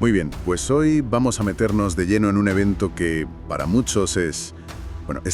Muy bien, pues hoy vamos a meternos de lleno en un evento que para muchos es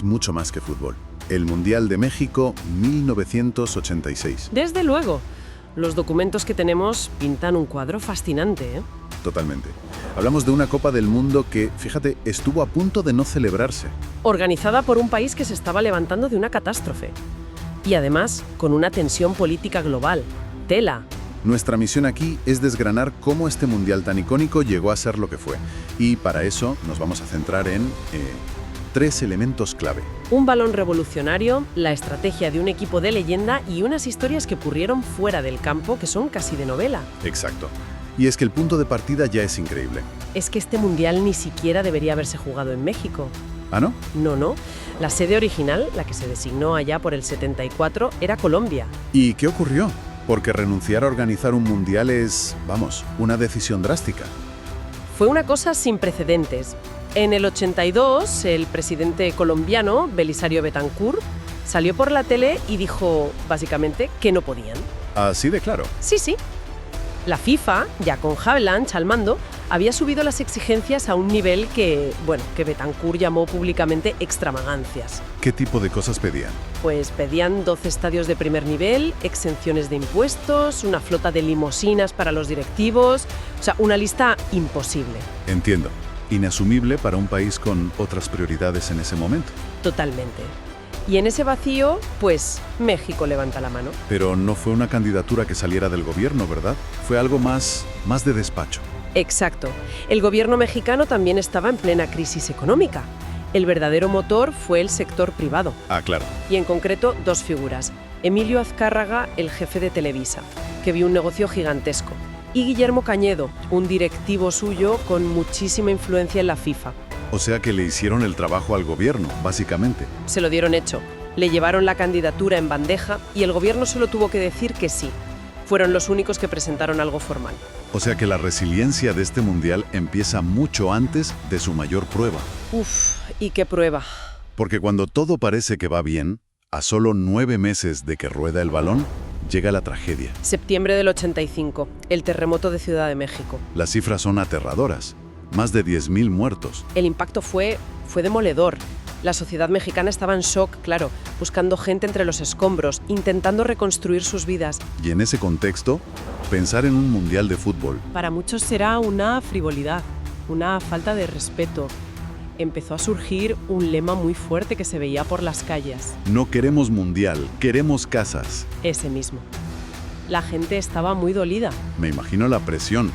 mucho más que fútbol. El Mundial de México 1986. Desde luego. Los documentos que tenemos pintan un cuadro fascinante, ¿eh? Totalmente. Hablamos de una Copa del Mundo que, fíjate, estuvo a punto de no celebrarse. Organizada por un país que se estaba levantando de una catástrofe. Y además, con una tensión política global. Tela. Nuestra misión aquí es desgranar cómo este Mundial tan icónico llegó a ser lo que fue. Y para eso nos vamos a centrar en tres elementos clave. Un balón revolucionario, la estrategia de un equipo de leyenda y unas historias que ocurrieron fuera del campo que son casi de novela. Exacto. Y es que el punto de partida ya es increíble. Es que este Mundial ni siquiera debería haberse jugado en México. ¿Ah, no? No. La sede original, la que se designó allá por el 74, era Colombia. ¿Y qué ocurrió? Porque renunciar a organizar un Mundial es, una decisión drástica. Fue una cosa sin precedentes. En el 82, el presidente colombiano, Belisario Betancur, salió por la tele y dijo, básicamente, que no podían. Así de claro. Sí. La FIFA, ya con Havelange al mando, había subido las exigencias a un nivel que Betancur llamó públicamente extravagancias. ¿Qué tipo de cosas pedían? Pues pedían 12 estadios de primer nivel, exenciones de impuestos, una flota de limusinas para los directivos, una lista imposible. Entiendo. Inasumible para un país con otras prioridades en ese momento. Totalmente. Y en ese vacío, pues, México levanta la mano. Pero no fue una candidatura que saliera del gobierno, ¿verdad? Fue algo más de despacho. Exacto. El gobierno mexicano también estaba en plena crisis económica. El verdadero motor fue el sector privado. Ah, claro. Y en concreto, dos figuras. Emilio Azcárraga, el jefe de Televisa, que vio un negocio gigantesco. Y Guillermo Cañedo, un directivo suyo con muchísima influencia en la FIFA. O sea que le hicieron el trabajo al gobierno, básicamente. Se lo dieron hecho. Le llevaron la candidatura en bandeja y el gobierno solo tuvo que decir que sí. Fueron los únicos que presentaron algo formal. O sea que la resiliencia de este Mundial empieza mucho antes de su mayor prueba. Uf, ¿y qué prueba? Porque cuando todo parece que va bien, a solo 9 meses de que rueda el balón, llega la tragedia. Septiembre del 85, el terremoto de Ciudad de México. Las cifras son aterradoras. Más de 10.000 muertos. El impacto fue demoledor. La sociedad mexicana estaba en shock, claro, buscando gente entre los escombros, intentando reconstruir sus vidas. Y en ese contexto, pensar en un mundial de fútbol. Para muchos será una frivolidad, una falta de respeto. Empezó a surgir un lema muy fuerte que se veía por las calles. No queremos mundial, queremos casas. Ese mismo. La gente estaba muy dolida. Me imagino la presión.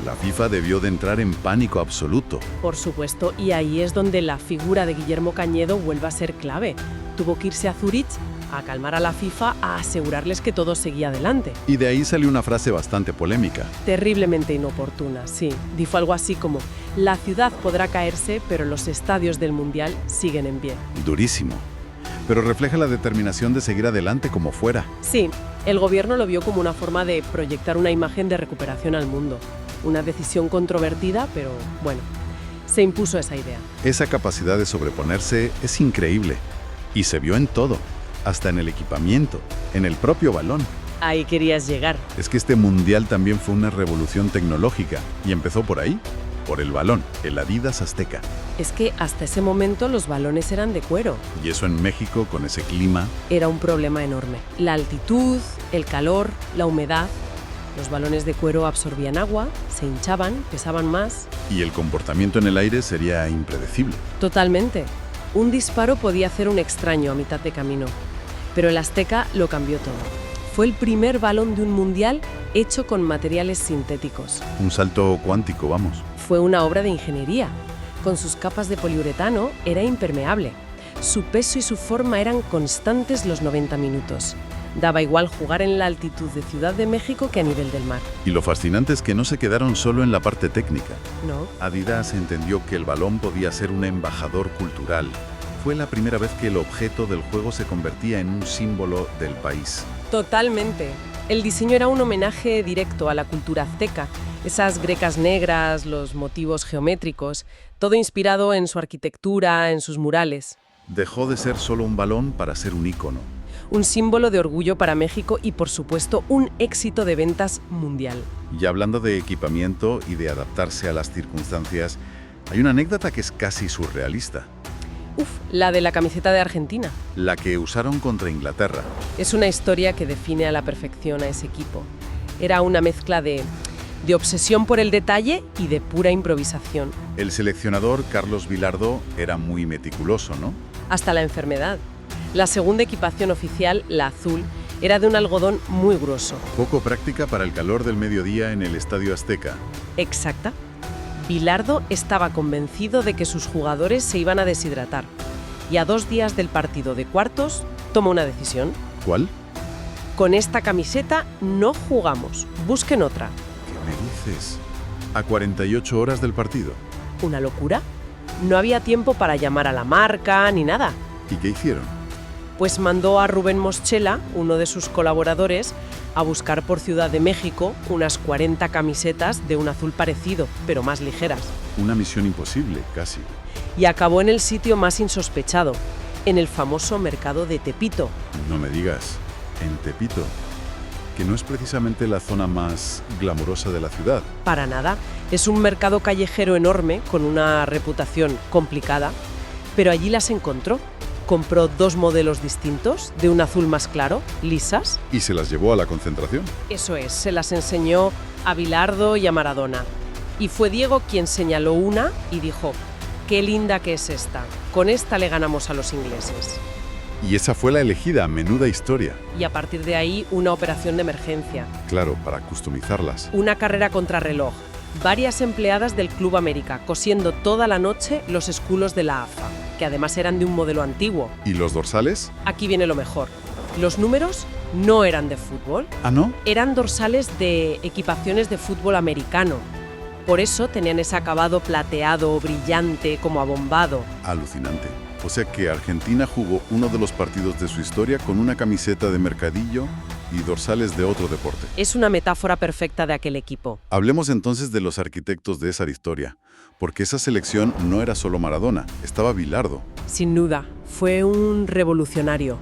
La FIFA debió de entrar en pánico absoluto. Por supuesto, y ahí es donde la figura de Guillermo Cañedo vuelve a ser clave. Tuvo que irse a Zúrich a calmar a la FIFA, a asegurarles que todo seguía adelante. Y de ahí salió una frase bastante polémica. Terriblemente inoportuna, sí. Dijo algo así como, la ciudad podrá caerse, pero los estadios del Mundial siguen en pie. Durísimo. Pero refleja la determinación de seguir adelante como fuera. Sí, el gobierno lo vio como una forma de proyectar una imagen de recuperación al mundo. Una decisión controvertida, pero se impuso esa idea. Esa capacidad de sobreponerse es increíble. Y se vio en todo, hasta en el equipamiento, en el propio balón. Ahí querías llegar. Es que este mundial también fue una revolución tecnológica, y empezó por ahí, por el balón, el Adidas Azteca. Es que hasta ese momento los balones eran de cuero. Y eso en México, con ese clima. Era un problema enorme. La altitud, el calor, la humedad. Los balones de cuero absorbían agua, se hinchaban, pesaban más. Y el comportamiento en el aire sería impredecible. Totalmente. Un disparo podía hacer un extraño a mitad de camino. Pero el Azteca lo cambió todo. Fue el primer balón de un mundial hecho con materiales sintéticos. Un salto cuántico, vamos. Fue una obra de ingeniería. Con sus capas de poliuretano era impermeable. Su peso y su forma eran constantes los 90 minutos. Daba igual jugar en la altitud de Ciudad de México que a nivel del mar. Y lo fascinante es que no se quedaron solo en la parte técnica. No. Adidas entendió que el balón podía ser un embajador cultural. Fue la primera vez que el objeto del juego se convertía en un símbolo del país. Totalmente. El diseño era un homenaje directo a la cultura azteca. Esas grecas negras, los motivos geométricos, todo inspirado en su arquitectura, en sus murales. Dejó de ser solo un balón para ser un ícono. un símbolo de orgullo para México y, por supuesto, un éxito de ventas mundial. Y hablando de equipamiento y de adaptarse a las circunstancias, hay una anécdota que es casi surrealista. La de la camiseta de Argentina. La que usaron contra Inglaterra. Es una historia que define a la perfección a ese equipo. Era una mezcla de obsesión por el detalle y de pura improvisación. El seleccionador, Carlos Vilardo, era muy meticuloso, ¿no? Hasta la enfermedad. La segunda equipación oficial, la azul, era de un algodón muy grueso. Poco práctica para el calor del mediodía en el Estadio Azteca. Exacta. Vilardo estaba convencido de que sus jugadores se iban a deshidratar. Y a 2 días del partido de cuartos, toma una decisión. ¿Cuál? Con esta camiseta no jugamos. Busquen otra. ¿Qué me dices? ¿A 48 horas del partido? ¿Una locura? No había tiempo para llamar a la marca ni nada. ¿Y qué hicieron? Pues mandó a Rubén Moschela, uno de sus colaboradores, a buscar por Ciudad de México unas 40 camisetas de un azul parecido, pero más ligeras. Una misión imposible, casi. Y acabó en el sitio más insospechado, en el famoso mercado de Tepito. No me digas, en Tepito, que no es precisamente la zona más glamurosa de la ciudad. Para nada. Es un mercado callejero enorme, con una reputación complicada, pero allí las encontró. Compró 2 modelos distintos, de un azul más claro, lisas. ¿Y se las llevó a la concentración? Eso es, se las enseñó a Vilardo y a Maradona. Y fue Diego quien señaló una y dijo: «Qué linda que es esta, con esta le ganamos a los ingleses». Y esa fue la elegida, menuda historia. Y a partir de ahí, una operación de emergencia. Claro, para customizarlas. Una carrera contrarreloj. Varias empleadas del Club América cosiendo toda la noche los escudos de la AFA, que además eran de un modelo antiguo. ¿Y los dorsales? Aquí viene lo mejor. Los números no eran de fútbol. ¿Ah, no? Eran dorsales de equipaciones de fútbol americano. Por eso tenían ese acabado plateado, brillante, como abombado. Alucinante. O sea que Argentina jugó uno de los partidos de su historia con una camiseta de mercadillo y dorsales de otro deporte. Es una metáfora perfecta de aquel equipo. Hablemos entonces de los arquitectos de esa historia, porque esa selección no era solo Maradona, estaba Vilardo. Sin duda, fue un revolucionario.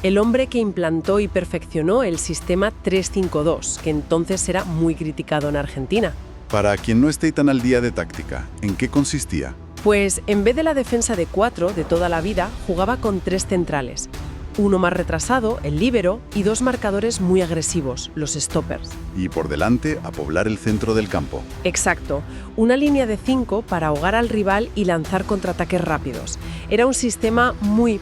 El hombre que implantó y perfeccionó el sistema 3-5-2, que entonces era muy criticado en Argentina. Para quien no esté tan al día de táctica, ¿en qué consistía? Pues en vez de la defensa de 4 de toda la vida, jugaba con 3 centrales. Uno más retrasado, el líbero, y 2 marcadores muy agresivos, los stoppers. Y por delante, a poblar el centro del campo. Exacto, una línea de 5 para ahogar al rival y lanzar contraataques rápidos. Era un sistema muy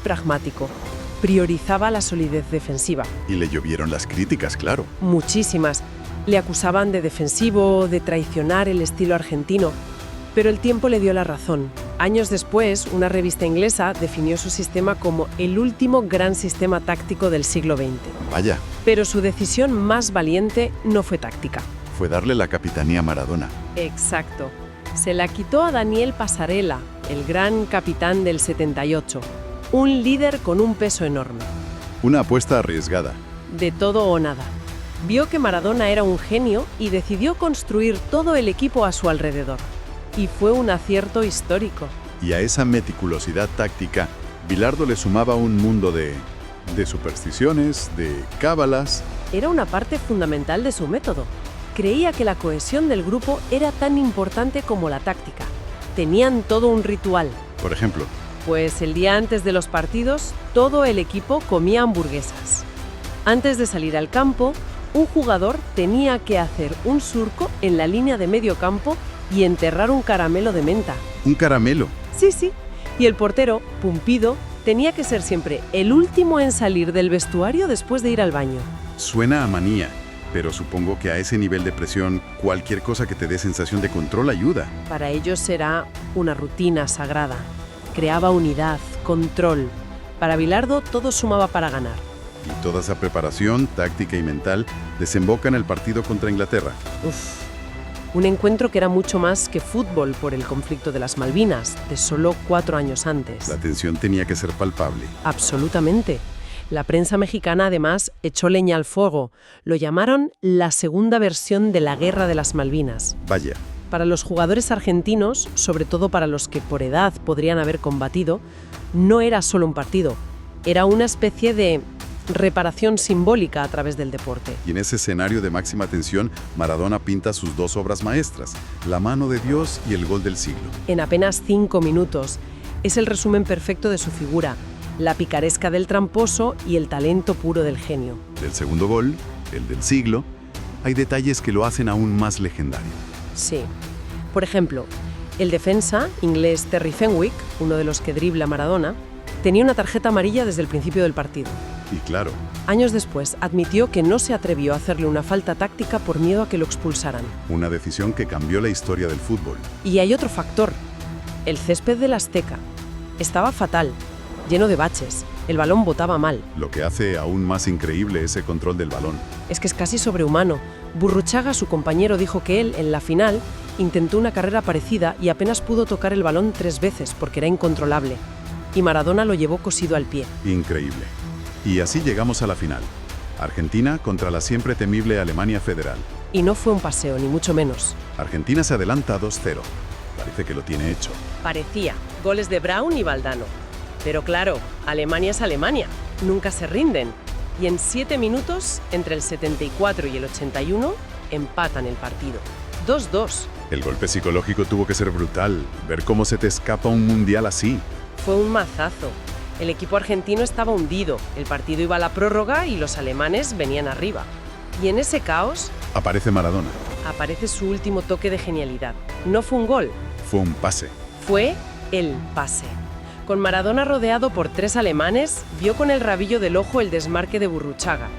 pragmático. Priorizaba la solidez defensiva. Y le llovieron las críticas, claro. Muchísimas. Le acusaban de defensivo, de traicionar el estilo argentino. Pero el tiempo le dio la razón. Años después, una revista inglesa definió su sistema como el último gran sistema táctico del siglo XX. Vaya. Pero su decisión más valiente no fue táctica. Fue darle la capitanía a Maradona. Exacto. Se la quitó a Daniel Passarella, el gran capitán del 78. Un líder con un peso enorme. Una apuesta arriesgada. De todo o nada. Vio que Maradona era un genio y decidió construir todo el equipo a su alrededor. Y fue un acierto histórico. Y a esa meticulosidad táctica, Vilardo le sumaba un mundo de supersticiones, de cábalas. Era una parte fundamental de su método. Creía que la cohesión del grupo era tan importante como la táctica. Tenían todo un ritual. Por ejemplo, Pues el día antes de los partidos, todo el equipo comía hamburguesas. Antes de salir al campo, un jugador tenía que hacer un surco en la línea de medio campo y enterrar un caramelo de menta. un caramelo. Sí. Y el portero, Pumpido, tenía que ser siempre el último en salir del vestuario después de ir al baño. Suena a manía, pero supongo que a ese nivel de presión, cualquier cosa que te dé sensación de control ayuda. Para ellos era una rutina sagrada. Creaba unidad, control. Para Vilardo todo sumaba para ganar. Y toda esa preparación, táctica y mental, desemboca en el partido contra Inglaterra. Un encuentro que era mucho más que fútbol por el conflicto de las Malvinas, de solo 4 años antes. La tensión tenía que ser palpable. Absolutamente. La prensa mexicana, además, echó leña al fuego. Lo llamaron la segunda versión de la Guerra de las Malvinas. Vaya. Para los jugadores argentinos, sobre todo para los que por edad podrían haber combatido, no era solo un partido, Era una especie de reparación simbólica a través del deporte. Y en ese escenario de máxima tensión, Maradona pinta sus dos obras maestras, La mano de Dios y El gol del siglo. En apenas 5 minutos. Es el resumen perfecto de su figura, la picaresca del tramposo y el talento puro del genio. Del segundo gol, el del siglo, hay detalles que lo hacen aún más legendario. Sí. Por ejemplo, el defensa inglés Terry Fenwick, uno de los que dribla Maradona, tenía una tarjeta amarilla desde el principio del partido. Y claro, Años después, admitió que no se atrevió a hacerle una falta táctica por miedo a que lo expulsaran. una decisión que cambió la historia del fútbol. Y hay otro factor. El césped del Azteca. Estaba fatal, lleno de baches. El balón botaba mal. Lo que hace aún más increíble ese control del balón. Es que es casi sobrehumano. Burruchaga, su compañero, dijo que él, en la final, intentó una carrera parecida y apenas pudo tocar el balón 3 veces porque era incontrolable. Y Maradona lo llevó cosido al pie. Increíble. Y así llegamos a la final. Argentina contra la siempre temible Alemania Federal. Y no fue un paseo, ni mucho menos. Argentina se adelanta 2-0. Parece que lo tiene hecho. Parecía. Goles de Braun y Valdano. Pero claro, Alemania es Alemania. Nunca se rinden. Y en 7 minutos, entre el 74 y el 81, empatan el partido. 2-2. El golpe psicológico tuvo que ser brutal. Ver cómo se te escapa un mundial así. Fue un mazazo. El equipo argentino estaba hundido, el partido iba a la prórroga y los alemanes venían arriba. Y en ese caos Aparece Maradona. aparece su último toque de genialidad. No fue un gol, Fue un pase. fue el pase. Con Maradona rodeado por 3 alemanes, vio con el rabillo del ojo el desmarque de Burruchaga.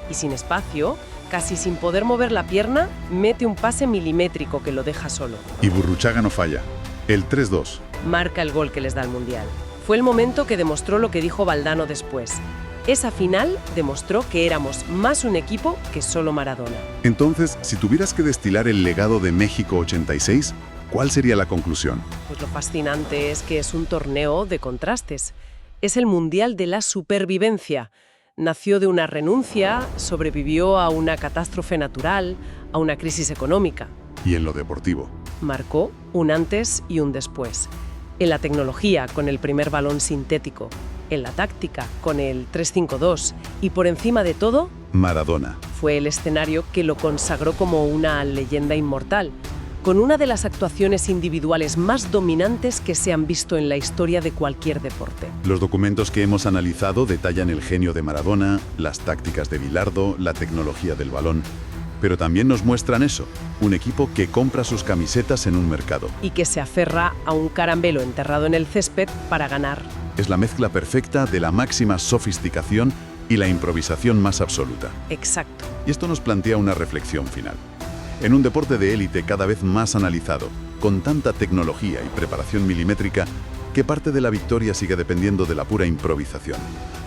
Y sin espacio, casi sin poder mover la pierna, mete un pase milimétrico que lo deja solo. Y Burruchaga no falla. El 3-2. Marca el gol que les da el Mundial. Fue el momento que demostró lo que dijo Valdano después. Esa final demostró que éramos más un equipo que solo Maradona. Entonces, si tuvieras que destilar el legado de México 86, ¿cuál sería la conclusión? Pues lo fascinante es que es un torneo de contrastes. Es el Mundial de la supervivencia. Nació de una renuncia, sobrevivió a una catástrofe natural, a una crisis económica. Y en lo deportivo. Marcó un antes y un después. En la tecnología, con el primer balón sintético. En la táctica, con el 3-5-2. Y por encima de todo, Maradona. fue el escenario que lo consagró como una leyenda inmortal, con una de las actuaciones individuales más dominantes que se han visto en la historia de cualquier deporte. Los documentos que hemos analizado detallan el genio de Maradona, las tácticas de Bilardo, la tecnología del balón. Pero también nos muestran eso, un equipo que compra sus camisetas en un mercado. Y que se aferra a un carambelo enterrado en el césped para ganar. Es la mezcla perfecta de la máxima sofisticación y la improvisación más absoluta. Exacto. Y esto nos plantea una reflexión final. En un deporte de élite cada vez más analizado, con tanta tecnología y preparación milimétrica, ¿qué parte de la victoria sigue dependiendo de la pura improvisación,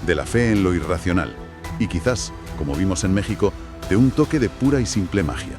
de la fe en lo irracional y quizás, como vimos en México, de un toque de pura y simple magia?